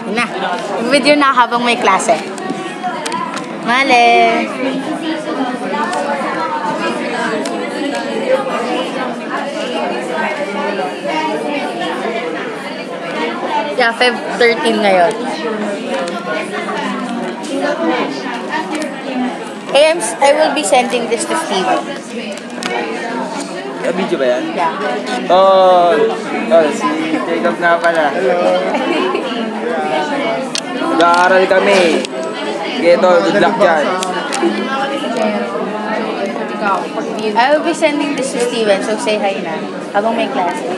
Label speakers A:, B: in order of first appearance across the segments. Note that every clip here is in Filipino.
A: Yun na. Video na habang may klase. Mali. Yeah, Feb 13 ngayon. I will be sending this to Steven.
B: Video ba yan?
A: Yeah.
B: Oh, si Jacob nga pala. Nag-aaral kami. Geto, good luck dyan.
A: I will be sending this to Steven, so say hi na. Habang may klase.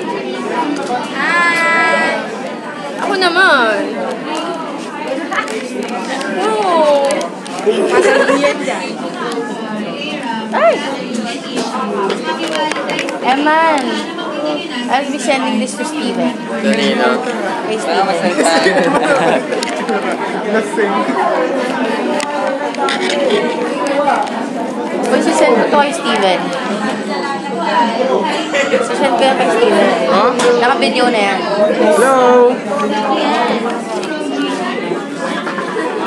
C: Hi! Ako naman. Oh! Masabihan dyan.
A: Ay! Eman! I'll be sending this to Steven.
B: Danilo.
A: Hey, Steven. Uy, sisend ko to kay Steven. Sisend ko yan kay Steven.
B: Huh?
A: Naka-video na yan.
B: Hello!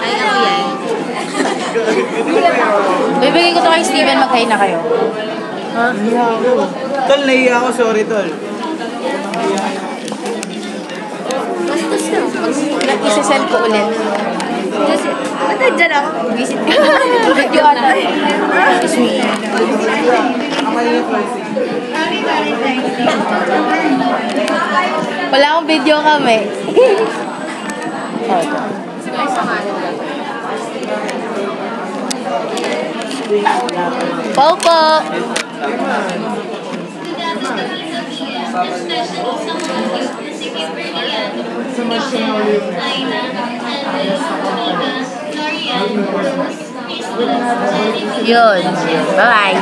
C: Ay, ako yan.
A: Bibigay ko to kay Steven, mag-hi na kayo.
B: Ha? Tol, naiya ako. Sorry, tol.
C: Bastos na.
A: Isasend ko ulit.
C: Kasi, ba't dyan ako?
A: Visit ka. Video ata. Excuse me. Wala akong video kami. Popo! Yun. Bye-bye.